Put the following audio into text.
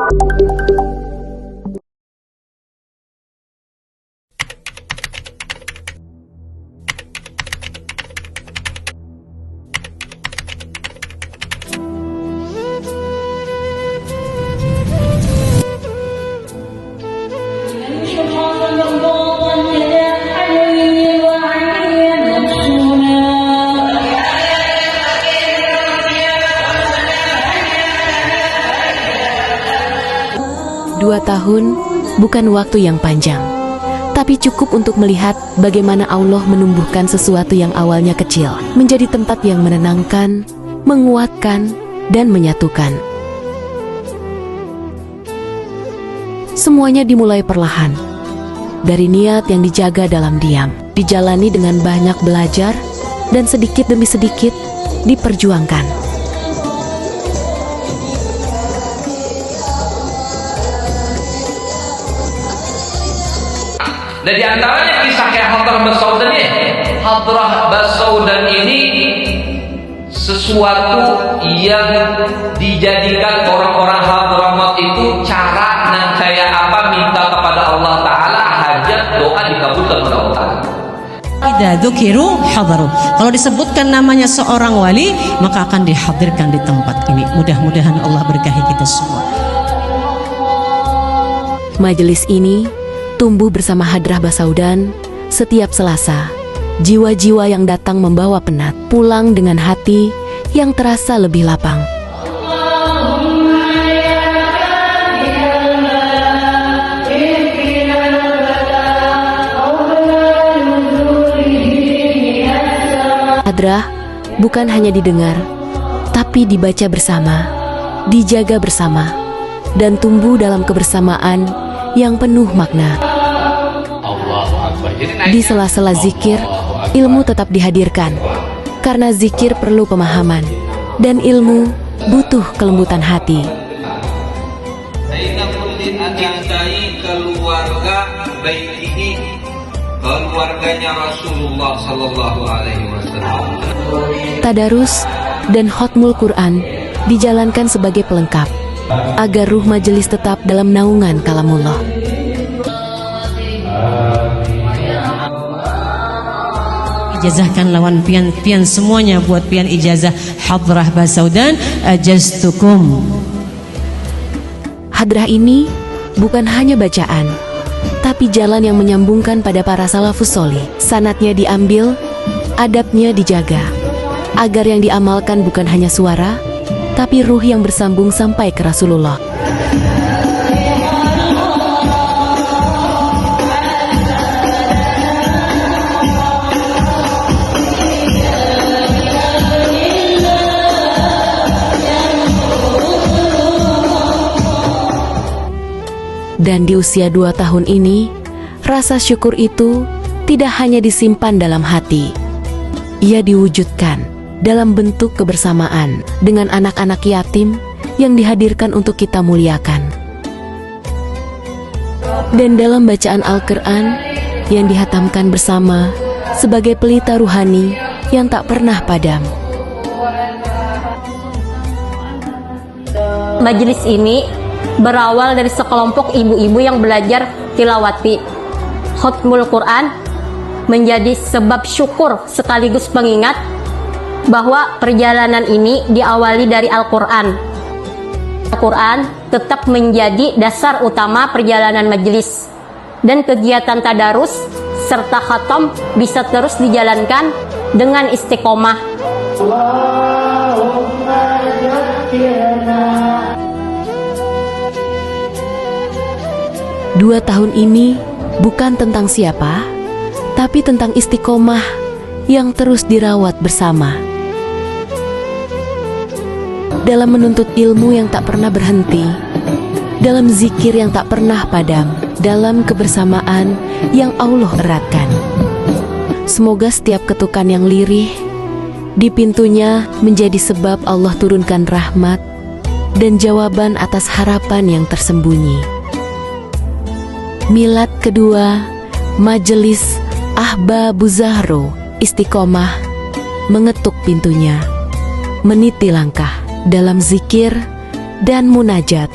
Dua tahun bukan waktu yang panjang, tapi cukup untuk melihat bagaimana Allah menumbuhkan sesuatu yang awalnya kecil menjadi tempat yang menenangkan, menguatkan, dan menyatukan. Semuanya dimulai perlahan, dari niat yang dijaga dalam diam, dijalani dengan banyak belajar, dan sedikit demi sedikit diperjuangkan. Dan di antaranya kisah kayak Hadrah Basaudan ini. Hadrah Basaudan ini sesuatu yang dijadikan orang-orang Hadramaut itu cara yang kayak apa minta kepada Allah Ta'ala, hajat doa dikabulkan oleh Allah Ta'ala. Idza dzukiru hadaru. Kalau disebutkan namanya seorang wali, maka akan dihadirkan di tempat ini. Mudah-mudahan Allah berkahi kita semua. Majelis ini tumbuh bersama Hadrah Basaudan setiap Selasa. Jiwa-jiwa yang datang membawa penat, pulang dengan hati yang terasa lebih lapang. Hadrah bukan hanya didengar, tapi dibaca bersama, dijaga bersama, dan tumbuh dalam kebersamaan yang penuh makna. Di sela-sela zikir, ilmu tetap dihadirkan, karena zikir perlu pemahaman, dan ilmu butuh kelembutan hati. Saya mencintai keluarga baik ini, keluarganya Rasulullah Sallallahu Alaihi Wasallam. Tadarus dan khotmul Quran dijalankan sebagai pelengkap, agar ruh majelis tetap dalam naungan kalamullah. Ijazahkan lawan pian semuanya buat pian ijazah Hadrah Basaudan ajaztukum. Hadrah ini bukan hanya bacaan, tapi jalan yang menyambungkan pada para salafus sholih. Sanatnya diambil, adabnya dijaga, agar yang diamalkan bukan hanya suara, tapi ruh yang bersambung sampai ke Rasulullah. Dan di usia 2 tahun ini, rasa syukur itu tidak hanya disimpan dalam hati. Ia diwujudkan dalam bentuk kebersamaan dengan anak-anak yatim yang dihadirkan untuk kita muliakan. Dan dalam bacaan Al-Quran yang dihatamkan bersama sebagai pelita ruhani yang tak pernah padam. Majelis ini berawal dari sekelompok ibu-ibu yang belajar tilawati. Khotmul Quran menjadi sebab syukur sekaligus pengingat bahwa perjalanan ini diawali dari Al-Quran. Al-Quran tetap menjadi dasar utama perjalanan majelis, dan kegiatan tadarus serta khatam bisa terus dijalankan dengan istiqomah. 2 tahun ini bukan tentang siapa, tapi tentang istiqomah yang terus dirawat bersama. Dalam menuntut ilmu yang tak pernah berhenti, dalam zikir yang tak pernah padam, dalam kebersamaan yang Allah eratkan. Semoga setiap ketukan yang lirih di pintunya menjadi sebab Allah turunkan rahmat dan jawaban atas harapan yang tersembunyi. Milad kedua Majelis Ahbabuz Zahro Istiqomah mengetuk pintunya, meniti langkah dalam zikir dan munajat.